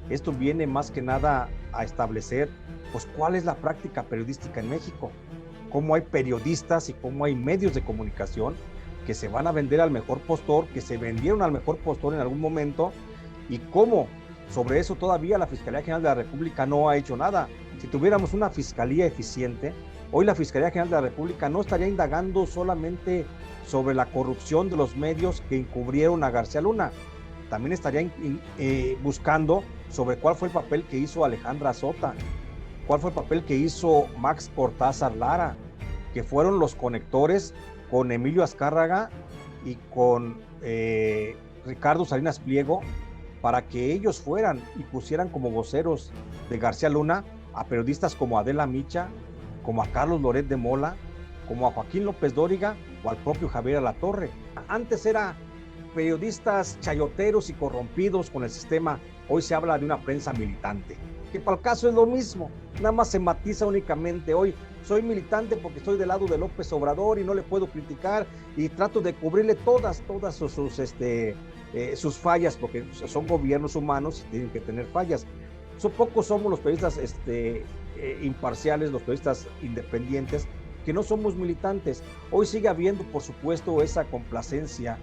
Esto viene más que nada a establecer, pues, cuál es la práctica periodística en México, cómo hay periodistas y cómo hay medios de comunicación que se van a vender al mejor postor, que se vendieron al mejor postor en algún momento, y cómo sobre eso todavía la Fiscalía General de la República no ha hecho nada. Si tuviéramos una fiscalía eficiente, hoy la Fiscalía General de la República no estaría indagando solamente sobre la corrupción de los medios que encubrieron a García Luna, también estaría buscando sobre cuál fue el papel que hizo Alejandra Sota, cuál fue el papel que hizo Max Cortázar Lara, que fueron los conectores con Emilio Azcárraga y con Ricardo Salinas Pliego, para que ellos fueran y pusieran como voceros de García Luna a periodistas como Adela Micha, como a Carlos Loret de Mola, como a Joaquín López Dóriga o al propio Javier Alatorre. Antes era periodistas chayoteros y corrompidos con el sistema, hoy se habla de una prensa militante, que para el caso es lo mismo, nada más se matiza únicamente. Hoy soy militante porque estoy del lado de López Obrador y no le puedo criticar y trato de cubrirle todas sus fallas, porque son gobiernos humanos y tienen que tener fallas. Pocos somos los periodistas imparciales, los periodistas independientes, que no somos militantes. Hoy sigue habiendo, por supuesto, esa complacencia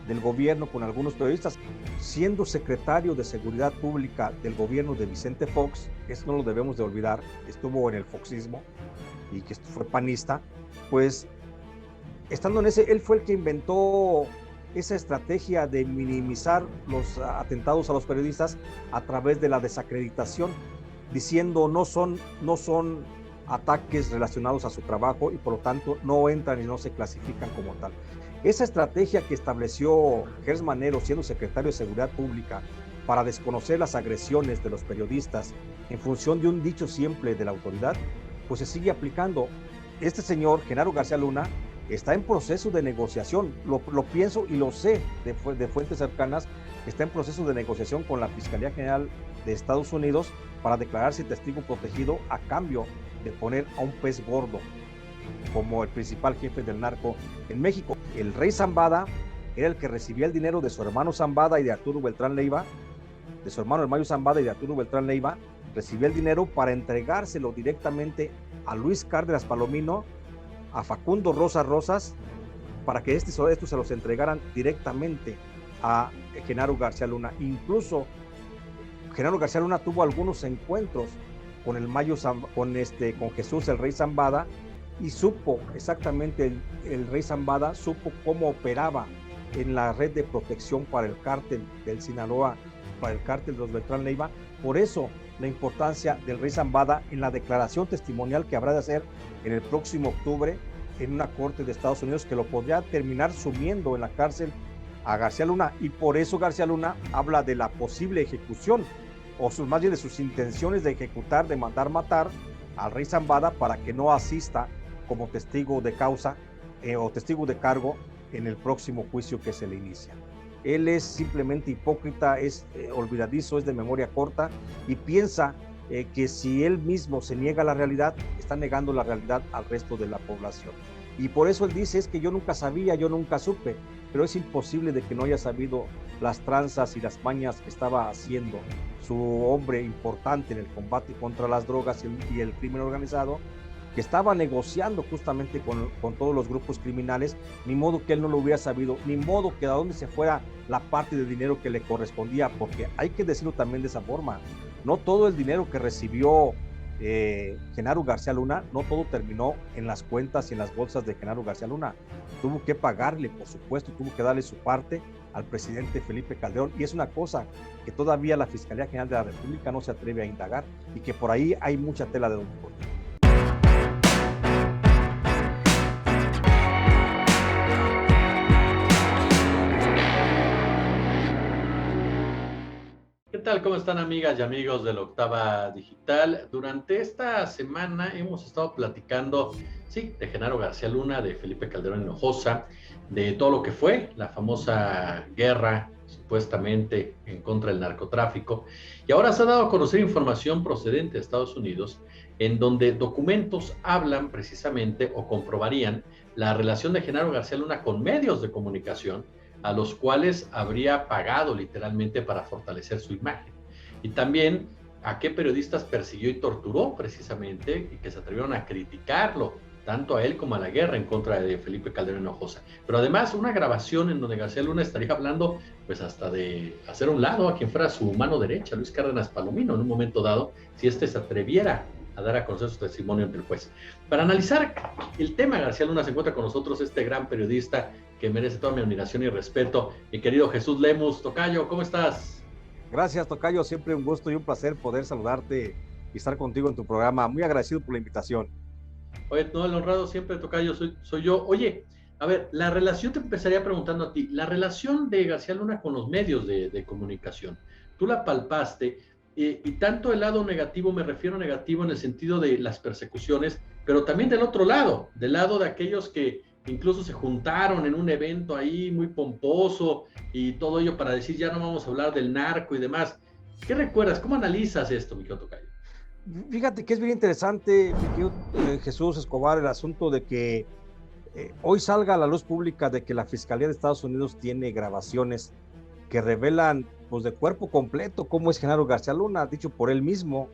del gobierno con algunos periodistas. Siendo secretario de Seguridad Pública del gobierno de Vicente Fox, eso no lo debemos de olvidar, estuvo en el foxismo y que fue panista, pues estando en ese, él fue el que inventó esa estrategia de minimizar los atentados a los periodistas a través de la desacreditación, diciendo no son ataques relacionados a su trabajo y por lo tanto no entran y no se clasifican como tal. Esa estrategia que estableció Gers Manero siendo secretario de Seguridad Pública para desconocer las agresiones de los periodistas en función de un dicho simple de la autoridad, pues se sigue aplicando. Este señor, Genaro García Luna, está en proceso de negociación, lo pienso y lo sé de fuentes cercanas, está en proceso de negociación con la Fiscalía General de Estados Unidos para declararse testigo protegido a cambio de poner a un pez gordo como el principal jefe del narco en México. El rey Zambada era el que recibía el dinero de su hermano Zambada y de Arturo Beltrán Leiva, de su hermano Mayo Zambada y de Arturo Beltrán Leiva, recibía el dinero para entregárselo directamente a Luis Cárdenas Palomino, a Facundo Rosa Rosas, para que estos se los entregaran directamente a Genaro García Luna. Incluso Genaro García Luna tuvo algunos encuentros con el Mayo, con Jesús, el rey Zambada, y supo exactamente, el rey Zambada supo cómo operaba en la red de protección para el cártel del Sinaloa, para el cártel de los Beltrán Leiva. Por eso la importancia del rey Zambada en la declaración testimonial que habrá de hacer en el próximo octubre en una corte de Estados Unidos, que lo podría terminar sumiendo en la cárcel a García Luna. Y por eso García Luna habla de la posible ejecución, o más bien de sus intenciones de ejecutar, de mandar matar al rey Zambada para que no asista como testigo de causa o testigo de cargo en el próximo juicio que se le inicia. Él es simplemente hipócrita, es olvidadizo, es de memoria corta y piensa que si él mismo se niega a la realidad, está negando la realidad al resto de la población. Y por eso él dice, es que yo nunca sabía, yo nunca supe, pero es imposible de que no haya sabido las tranzas y las mañas que estaba haciendo su hombre importante en el combate contra las drogas y el crimen organizado, que estaba negociando justamente con todos los grupos criminales. Ni modo que él no lo hubiera sabido, ni modo que a dónde se fuera la parte de dinero que le correspondía, porque hay que decirlo también de esa forma, no todo el dinero que recibió Genaro García Luna, no todo terminó en las cuentas y en las bolsas de Genaro García Luna. Tuvo que pagarle, por supuesto, tuvo que darle su parte al presidente Felipe Calderón, y es una cosa que todavía la Fiscalía General de la República no se atreve a indagar y que por ahí hay mucha tela de donde cortar. ¿Qué tal? ¿Cómo están, amigas y amigos de la Octava Digital? Durante esta semana hemos estado platicando, sí, de Genaro García Luna, de Felipe Calderón Hinojosa, de todo lo que fue la famosa guerra supuestamente en contra del narcotráfico. Y ahora se ha dado a conocer información procedente de Estados Unidos, en donde documentos hablan precisamente o comprobarían la relación de Genaro García Luna con medios de comunicación, a los cuales habría pagado literalmente para fortalecer su imagen. y también a qué periodistas persiguió y torturó precisamente y que se atrevieron a criticarlo, tanto a él como a la guerra en contra de Felipe Calderón Hinojosa. Pero además una grabación en donde García Luna estaría hablando pues hasta de hacer a un lado a quien fuera su mano derecha, Luis Cárdenas Palomino, en un momento dado, si este se atreviera a dar a conocer su testimonio ante el juez. Para analizar el tema, García Luna se encuentra con nosotros este gran periodista que merece toda mi admiración y respeto, mi querido Jesús Lemus. Tocayo, ¿cómo estás? Gracias, Tocayo, siempre un gusto y un placer poder saludarte y estar contigo en tu programa. Muy agradecido por la invitación. Oye, no, el honrado siempre, Tocayo, soy yo. Oye, a ver, la relación, te empezaría preguntando a ti, la relación de García Luna con los medios de comunicación, tú la palpaste, y tanto el lado negativo, me refiero a negativo en el sentido de las persecuciones, pero también del lado de aquellos que incluso se juntaron en un evento ahí muy pomposo y todo ello para decir ya no vamos a hablar del narco y demás. ¿Qué recuerdas? ¿Cómo analizas esto, mi querido Tocayo? Fíjate que es bien interesante, mi querido Jesús Escobar, el asunto de que hoy salga a la luz pública de que la Fiscalía de Estados Unidos tiene grabaciones que revelan pues de cuerpo completo cómo es Genaro García Luna, dicho por él mismo.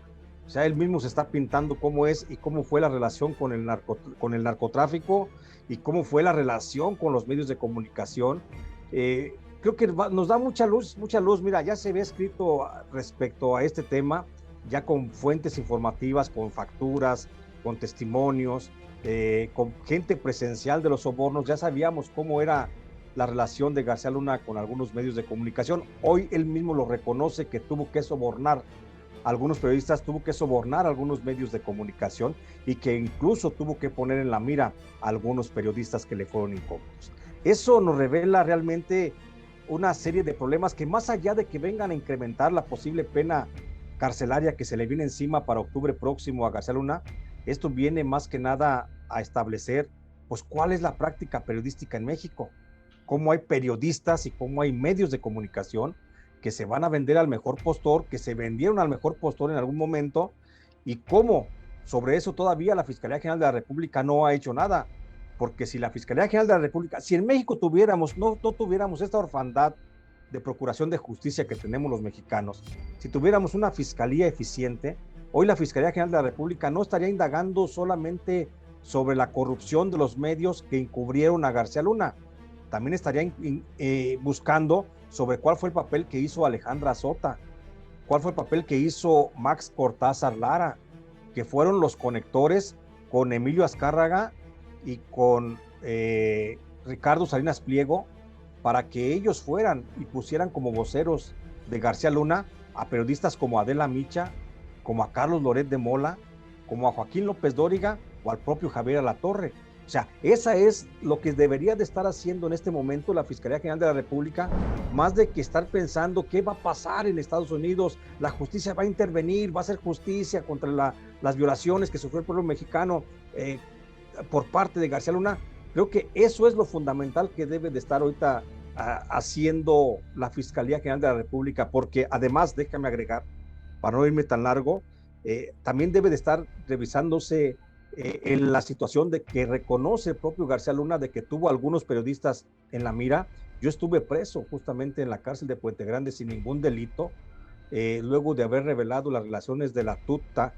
O sea, él mismo se está pintando cómo es y cómo fue la relación con el narcotráfico y cómo fue la relación con los medios de comunicación. Creo que nos da mucha luz. Mira, ya se había escrito respecto a este tema, ya con fuentes informativas, con facturas, con testimonios, con gente presencial de los sobornos. Ya sabíamos cómo era la relación de García Luna con algunos medios de comunicación. Hoy él mismo lo reconoce que tuvo que sobornar a algunos periodistas, tuvo que sobornar a algunos medios de comunicación y que incluso tuvo que poner en la mira a algunos periodistas que le fueron incómodos. Eso nos revela realmente una serie de problemas que, más allá de que vengan a incrementar la posible pena carcelaria que se le viene encima para octubre próximo a García Luna, esto viene más que nada a establecer pues cuál es la práctica periodística en México, cómo hay periodistas y cómo hay medios de comunicación que se van a vender al mejor postor, que se vendieron al mejor postor en algún momento, y cómo sobre eso todavía la Fiscalía General de la República no ha hecho nada. Porque si la Fiscalía General de la República, si en México tuviéramos, no tuviéramos esta orfandad de procuración de justicia que tenemos los mexicanos, si tuviéramos una fiscalía eficiente, hoy la Fiscalía General de la República no estaría indagando solamente sobre la corrupción de los medios que encubrieron a García Luna, también estaría buscando sobre cuál fue el papel que hizo Alejandra Sota, cuál fue el papel que hizo Max Cortázar Lara, que fueron los conectores con Emilio Azcárraga y con Ricardo Salinas Pliego, para que ellos fueran y pusieran como voceros de García Luna a periodistas como Adela Micha, como a Carlos Loret de Mola, como a Joaquín López Dóriga o al propio Javier Alatorre. O sea, esa es lo que debería de estar haciendo en este momento la Fiscalía General de la República, más de que estar pensando qué va a pasar en Estados Unidos, la justicia va a intervenir, va a hacer justicia contra las violaciones que sufrió el pueblo mexicano por parte de García Luna. Creo que eso es lo fundamental que debe de estar ahorita haciendo la Fiscalía General de la República, porque además, déjame agregar, para no irme tan largo, también debe de estar revisándose en la situación de que reconoce el propio García Luna de que tuvo algunos periodistas en la mira. Yo estuve preso justamente en la cárcel de Puente Grande sin ningún delito, luego de haber revelado las relaciones de la tuta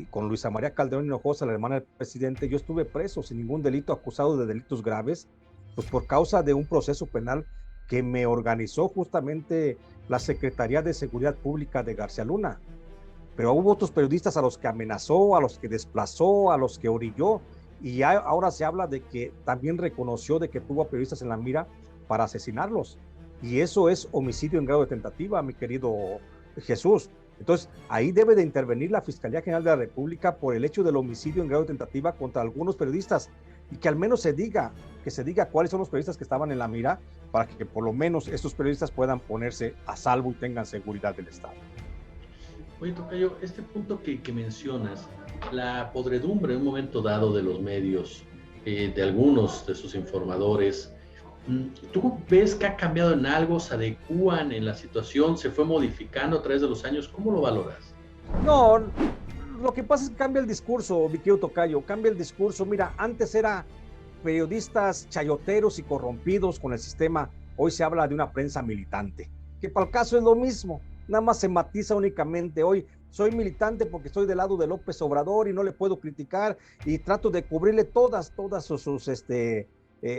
con Luisa María Calderón Hinojosa, la hermana del presidente. Yo estuve preso sin ningún delito, acusado de delitos graves, pues por causa de un proceso penal que me organizó justamente la Secretaría de Seguridad Pública de García Luna. Pero hubo otros periodistas a los que amenazó, a los que desplazó, a los que orilló, y ahora se habla de que también reconoció de que tuvo a periodistas en la mira para asesinarlos, y eso es homicidio en grado de tentativa, mi querido Jesús. Entonces, ahí debe de intervenir la Fiscalía General de la República por el hecho del homicidio en grado de tentativa contra algunos periodistas, y que al menos se diga cuáles son los periodistas que estaban en la mira, para que por lo menos estos periodistas puedan ponerse a salvo y tengan seguridad del Estado. Oye, Tocayo, este punto que mencionas, la podredumbre en un momento dado de los medios, de algunos de sus informadores, ¿tú ves que ha cambiado en algo? ¿Se adecúan en la situación? ¿Se fue modificando a través de los años? ¿Cómo lo valoras? No, lo que pasa es que cambia el discurso, mi querido Tocayo, cambia el discurso. Mira, antes era periodistas chayoteros y corrompidos con el sistema, hoy se habla de una prensa militante, que para el caso es lo mismo. nada más se matiza únicamente. Hoy soy militante porque estoy del lado de López Obrador y no le puedo criticar y trato de cubrirle todas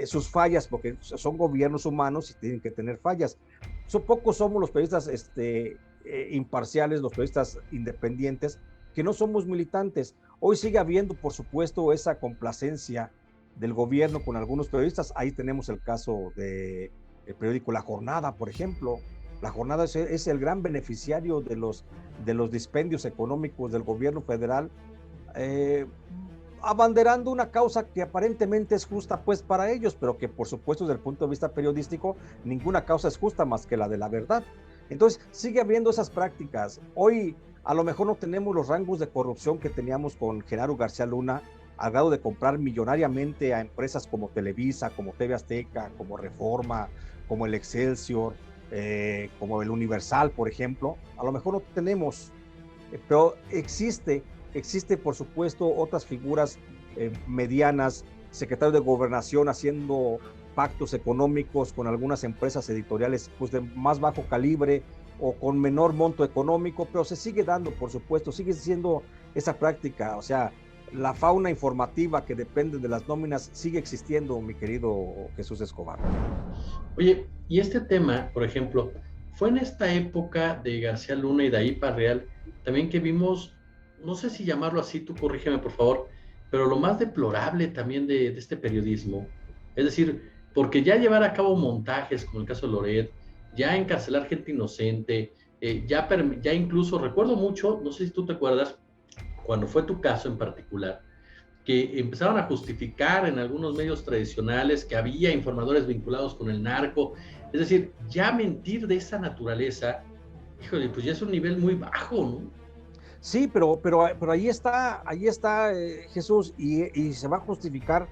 sus fallas, porque son gobiernos humanos y tienen que tener fallas. Pocos somos los periodistas imparciales, los periodistas independientes, que no somos militantes. Hoy sigue habiendo, por supuesto, esa complacencia del gobierno con algunos periodistas. Ahí tenemos el caso del periódico La Jornada, por ejemplo. La Jornada es el gran beneficiario de los dispendios económicos del gobierno federal, abanderando una causa que aparentemente es justa pues para ellos, pero que por supuesto desde el punto de vista periodístico ninguna causa es justa más que la de la verdad. Entonces sigue habiendo esas prácticas. Hoy a lo mejor no tenemos los rangos de corrupción que teníamos con Genaro García Luna, al grado de comprar millonariamente a empresas como Televisa, como TV Azteca, como Reforma, como el Excelsior, como el Universal, por ejemplo. A lo mejor no tenemos, pero existe por supuesto otras figuras medianas, secretario de Gobernación haciendo pactos económicos con algunas empresas editoriales pues de más bajo calibre o con menor monto económico, pero se sigue dando, por supuesto, sigue siendo esa práctica. O sea, la fauna informativa que depende de las nóminas sigue existiendo, mi querido Jesús Escobar. Oye, y este tema, por ejemplo, fue en esta época de García Luna y de ahí para Real, también que vimos, no sé si llamarlo así, tú corrígeme por favor, pero lo más deplorable también de este periodismo, es decir, porque ya llevar a cabo montajes, como el caso de Loret, ya encarcelar gente inocente, ya incluso, recuerdo mucho, no sé si tú te acuerdas, cuando fue tu caso en particular, que empezaron a justificar en algunos medios tradicionales que había informadores vinculados con el narco, es decir, ya mentir de esa naturaleza, híjole, pues ya es un nivel muy bajo, ¿no? Sí, pero ahí está Jesús, y se va a justificar,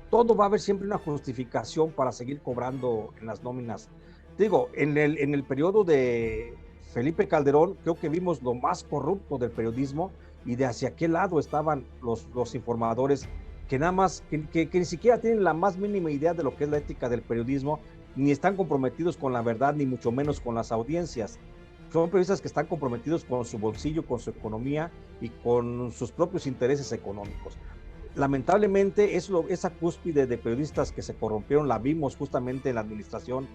todo va a haber siempre una justificación para seguir cobrando en las nóminas. Digo, en el periodo de Felipe Calderón, creo que vimos lo más corrupto del periodismo, y de hacia qué lado estaban los informadores que nada más, que ni siquiera tienen la más mínima idea de lo que es la ética del periodismo, ni están comprometidos con la verdad, ni mucho menos con las audiencias. Son periodistas que están comprometidos con su bolsillo, con su economía y con sus propios intereses económicos. Lamentablemente, esa cúspide de periodistas que se corrompieron la vimos justamente en la administración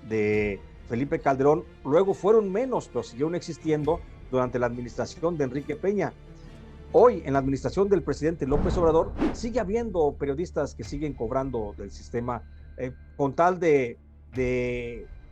de Felipe Calderón. Luego fueron menos, pero siguieron existiendo durante la administración de Enrique Peña. Hoy, en la administración del presidente López Obrador, sigue habiendo periodistas que siguen cobrando del sistema con tal de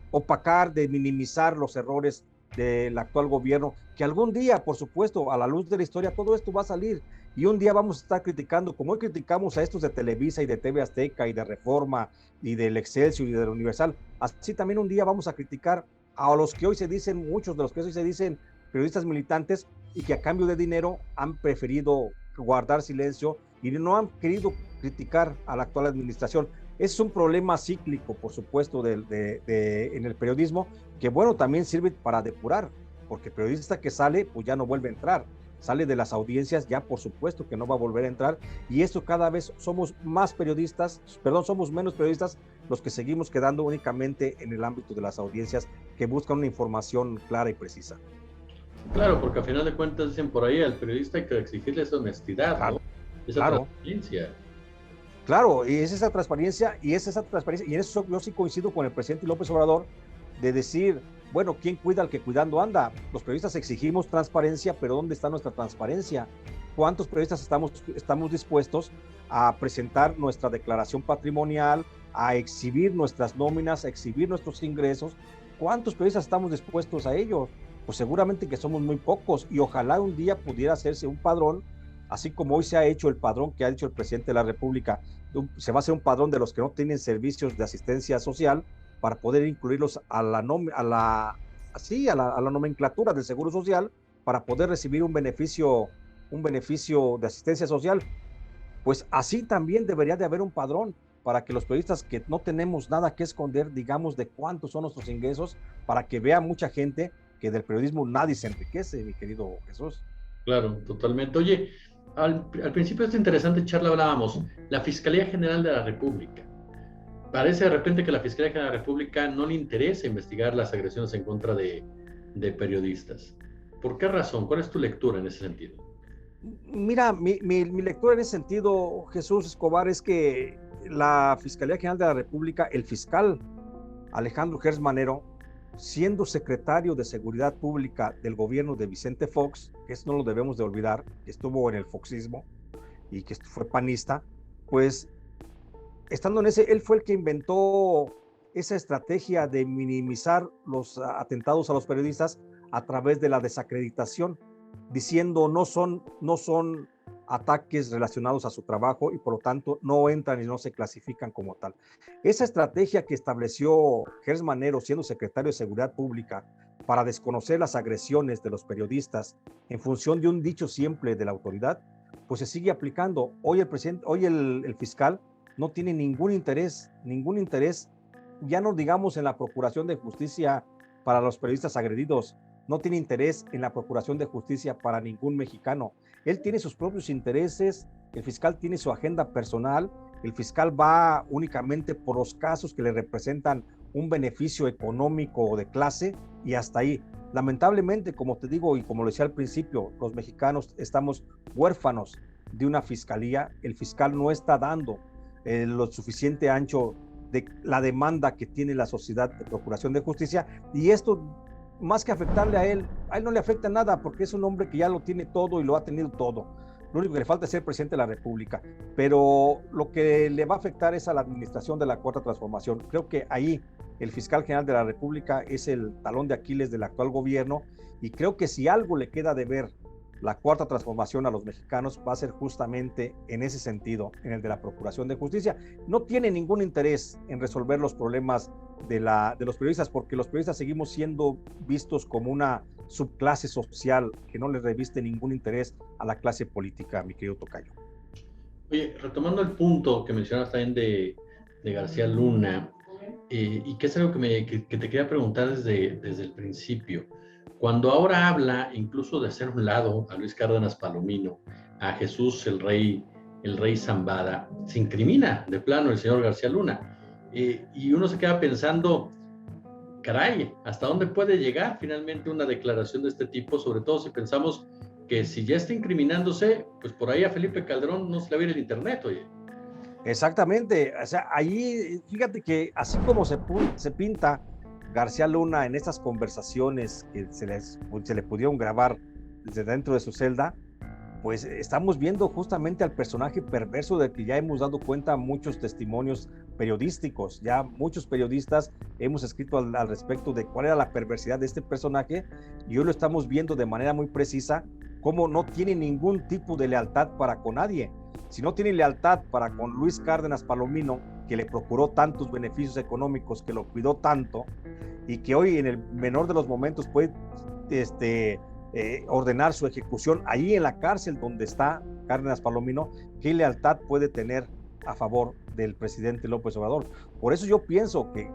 opacar, de minimizar los errores del actual gobierno, que algún día, por supuesto, a la luz de la historia, todo esto va a salir, y un día vamos a estar criticando, como hoy criticamos a estos de Televisa y de TV Azteca y de Reforma y del Excelsior y del Universal, así también un día vamos a criticar a los que hoy se dicen, muchos de los que hoy se dicen periodistas militantes, y que a cambio de dinero han preferido guardar silencio y no han querido criticar a la actual administración. Es un problema cíclico, por supuesto, en el periodismo, que bueno, también sirve para depurar, porque el periodista que sale, pues ya no vuelve a entrar, sale de las audiencias, ya por supuesto que no va a volver a entrar, y esto cada vez somos menos periodistas los que seguimos quedando únicamente en el ámbito de las audiencias que buscan una información clara y precisa. Claro, porque a final de cuentas dicen por ahí, al periodista hay que exigirle esa honestidad, claro, ¿no? Esa transparencia. Claro, y es esa transparencia, y en eso yo sí coincido con el presidente López Obrador, de decir, bueno, ¿quién cuida al que cuidando anda? Los periodistas exigimos transparencia, pero ¿dónde está nuestra transparencia? ¿Cuántos periodistas estamos dispuestos a presentar nuestra declaración patrimonial, a exhibir nuestras nóminas, a exhibir nuestros ingresos? ¿Cuántos periodistas estamos dispuestos a ello? Pues seguramente que somos muy pocos, y ojalá un día pudiera hacerse un padrón, así como hoy se ha hecho el padrón que ha dicho el presidente de la República. Se va a hacer un padrón de los que no tienen servicios de asistencia social para poder incluirlos a la nomenclatura del Seguro Social, para poder recibir un beneficio de asistencia social. Pues así también debería de haber un padrón para que los periodistas que no tenemos nada que esconder, digamos de cuántos son nuestros ingresos, para que vea mucha gente que del periodismo nadie se enriquece, mi querido Jesús. Claro, totalmente. Oye, al principio de esta interesante charla hablábamos, la Fiscalía General de la República. Parece de repente que la Fiscalía General de la República no le interesa investigar las agresiones en contra de de periodistas. ¿Por qué razón? ¿Cuál es tu lectura en ese sentido? Mira, mi lectura en ese sentido, Jesús Escobar, es que la Fiscalía General de la República, el fiscal Alejandro Gers Manero, siendo secretario de Seguridad Pública del gobierno de Vicente Fox, que eso no lo debemos de olvidar, que estuvo en el foxismo y que fue panista, pues estando en ese, él fue el que inventó esa estrategia de minimizar los atentados a los periodistas a través de la desacreditación, diciendo no son ataques relacionados a su trabajo y por lo tanto no entran y no se clasifican como tal. Esa estrategia que estableció Gers Manero siendo secretario de Seguridad Pública para desconocer las agresiones de los periodistas en función de un dicho simple de la autoridad, pues se sigue aplicando. Hoy el fiscal no tiene ningún interés, ya no digamos en la procuración de justicia para los periodistas agredidos, no tiene interés en la procuración de justicia para ningún mexicano. Él tiene sus propios intereses, el fiscal tiene su agenda personal, el fiscal va únicamente por los casos que le representan un beneficio económico o de clase y hasta ahí. Lamentablemente, como te digo y como lo decía al principio, los mexicanos estamos huérfanos de una fiscalía. El fiscal no está dando lo suficiente ancho de la demanda que tiene la sociedad de procuración de justicia, y esto, más que afectarle a él no le afecta nada, porque es un hombre que ya lo tiene todo y lo ha tenido todo. Lo único que le falta es ser presidente de la República, pero lo que le va a afectar es a la administración de la Cuarta Transformación. Creo que ahí el fiscal general de la República es el talón de Aquiles del actual gobierno, y creo que si algo le queda de ver la Cuarta Transformación a los mexicanos va a ser justamente en ese sentido, en el de la procuración de justicia. No tiene ningún interés en resolver los problemas de los periodistas, porque los periodistas seguimos siendo vistos como una subclase social que no le reviste ningún interés a la clase política, mi querido tocayo. Oye, retomando el punto que mencionas también de García Luna, y que es algo que te quería preguntar desde el principio. Cuando ahora habla incluso de hacer un lado a Luis Cárdenas Palomino, a Jesús el rey Zambada, se incrimina de plano el señor García Luna. Y uno se queda pensando, caray, ¿hasta dónde puede llegar finalmente una declaración de este tipo? Sobre todo si pensamos que si ya está incriminándose, pues por ahí a Felipe Calderón no se le va a ir el internet, oye. Exactamente, o sea, ahí fíjate que así como se pinta García Luna en estas conversaciones que se le pudieron grabar desde dentro de su celda, pues estamos viendo justamente al personaje perverso del que ya hemos dado cuenta muchos testimonios periodísticos. Ya muchos periodistas hemos escrito al respecto de cuál era la perversidad de este personaje, y hoy lo estamos viendo de manera muy precisa, cómo no tiene ningún tipo de lealtad para con nadie. Si no tiene lealtad para con Luis Cárdenas Palomino, que le procuró tantos beneficios económicos, que lo cuidó tanto, y que hoy en el menor de los momentos puede ordenar su ejecución ahí en la cárcel donde está Cárdenas Palomino, ¿qué lealtad puede tener a favor del presidente López Obrador? Por eso yo pienso que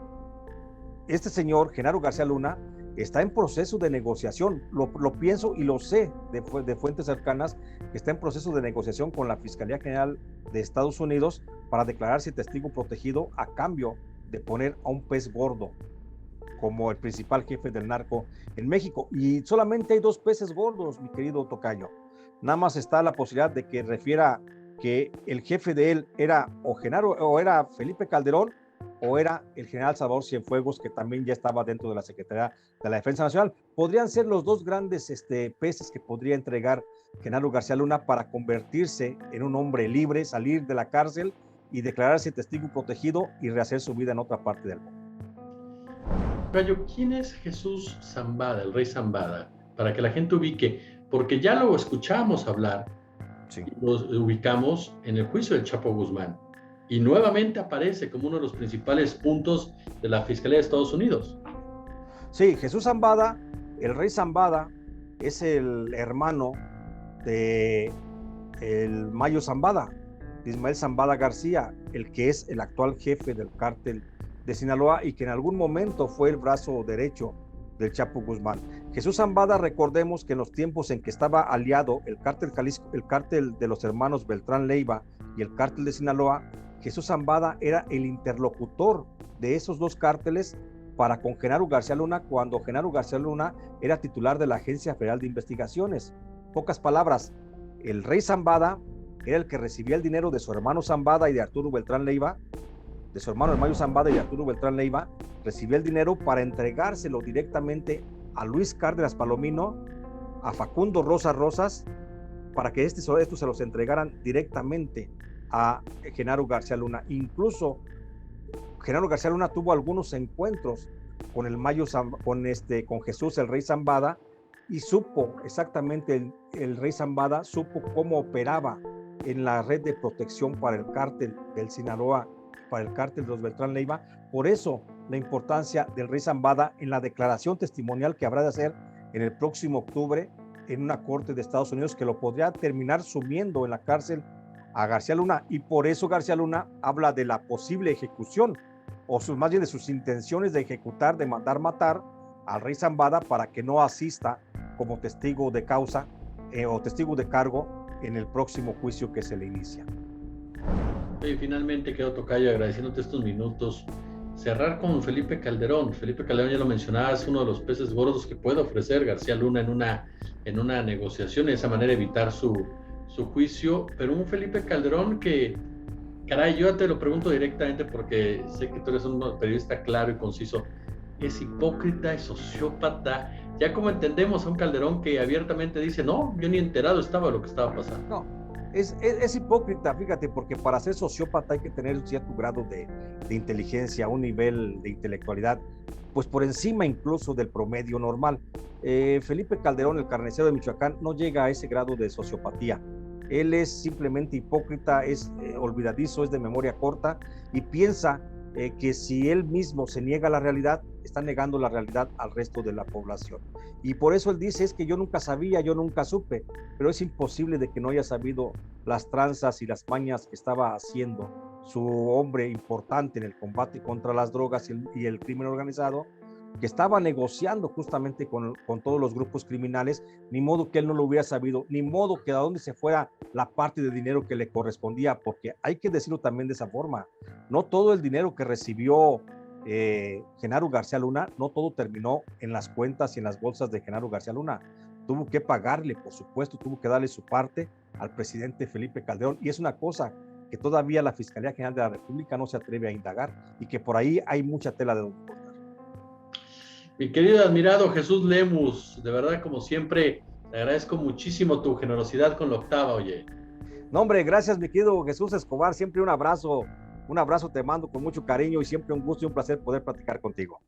este señor, Genaro García Luna, está en proceso de negociación. Lo pienso y lo sé de fuentes cercanas, que está en proceso de negociación con la Fiscalía General de Estados Unidos para declararse testigo protegido a cambio de poner a un pez gordo como el principal jefe del narco en México. Y solamente hay dos peces gordos, mi querido tocayo. Nada más está la posibilidad de que refiera que el jefe de él era o era Felipe Calderón, o era el general Salvador Cienfuegos, que también ya estaba dentro de la Secretaría de la Defensa Nacional. Podrían ser los dos grandes peces que podría entregar Genaro García Luna para convertirse en un hombre libre, salir de la cárcel y declararse testigo protegido y rehacer su vida en otra parte del mundo. Gallo, ¿quién es Jesús Zambada, el rey Zambada? Para que la gente ubique, porque ya lo escuchamos hablar, sí. Lo ubicamos en el juicio del Chapo Guzmán, y nuevamente aparece como uno de los principales puntos de la Fiscalía de Estados Unidos. Sí, Jesús Zambada, el rey Zambada, es el hermano de el Mayo Zambada, Ismael Zambada García, el que es el actual jefe del cártel de Sinaloa y que en algún momento fue el brazo derecho del Chapo Guzmán. Jesús Zambada, recordemos que en los tiempos en que estaba aliado el cártel Jalisco, el cártel de los hermanos Beltrán Leiva y el cártel de Sinaloa, Jesús Zambada era el interlocutor de esos dos cárteles para con Genaro García Luna cuando Genaro García Luna era titular de la Agencia Federal de Investigaciones. Pocas palabras, el rey Zambada era el que recibía el dinero de su hermano Zambada y de Arturo Beltrán Leiva, de su hermano el Mayo Zambada y de Arturo Beltrán Leiva, recibía el dinero para entregárselo directamente a Luis Cárdenas Palomino, a Facundo Rosa Rosas, para que estos se los entregaran directamente a Genaro García Luna. Incluso Genaro García Luna tuvo algunos encuentros con el Mayo, con Jesús, el rey Zambada, y supo exactamente, el rey Zambada supo cómo operaba en la red de protección para el cártel del Sinaloa, para el cártel de los Beltrán Leiva. Por eso la importancia del rey Zambada en la declaración testimonial que habrá de hacer en el próximo octubre en una corte de Estados Unidos, que lo podría terminar sumiendo en la cárcel a García Luna, y por eso García Luna habla de la posible ejecución, o más bien de sus intenciones de ejecutar, de mandar matar al rey Zambada para que no asista como testigo de causa o testigo de cargo en el próximo juicio que se le inicia. Y finalmente quedo, tocayo, agradeciéndote estos minutos. Cerrar con Felipe Calderón. Felipe Calderón, ya lo mencionaba, es uno de los peces gordos que puede ofrecer García Luna en una negociación, y de esa manera evitar su juicio. Pero un Felipe Calderón que, caray, yo te lo pregunto directamente porque sé que tú eres un periodista claro y conciso. Es hipócrita, es sociópata. Ya como entendemos a un Calderón que abiertamente dice, no, yo ni enterado estaba de lo que estaba pasando. No, es hipócrita, fíjate, porque para ser sociópata hay que tener un cierto grado de inteligencia, un nivel de intelectualidad, pues por encima incluso del promedio normal. Felipe Calderón, el carnicero de Michoacán, no llega a ese grado de sociopatía. Él es simplemente hipócrita, es olvidadizo, es de memoria corta, y piensa que si él mismo se niega a la realidad, está negando la realidad al resto de la población. Y por eso él dice, es que yo nunca sabía, yo nunca supe, pero es imposible de que no haya sabido las tranzas y las mañas que estaba haciendo su hombre importante en el combate contra las drogas y el crimen organizado, que estaba negociando justamente con todos los grupos criminales. Ni modo que él no lo hubiera sabido, ni modo que a dónde se fuera la parte de dinero que le correspondía, porque hay que decirlo también de esa forma, no todo el dinero que recibió Genaro García Luna, no todo terminó en las cuentas y en las bolsas de Genaro García Luna. Tuvo que pagarle, por supuesto, tuvo que darle su parte al presidente Felipe Calderón, y es una cosa que todavía la Fiscalía General de la República no se atreve a indagar, y que por ahí hay mucha tela de donde cortar. Mi querido admirado Jesús Lemus, de verdad, como siempre, te agradezco muchísimo tu generosidad con la octava, oye. No, hombre, gracias, mi querido Jesús Escobar, siempre un abrazo te mando con mucho cariño, y siempre un gusto y un placer poder platicar contigo.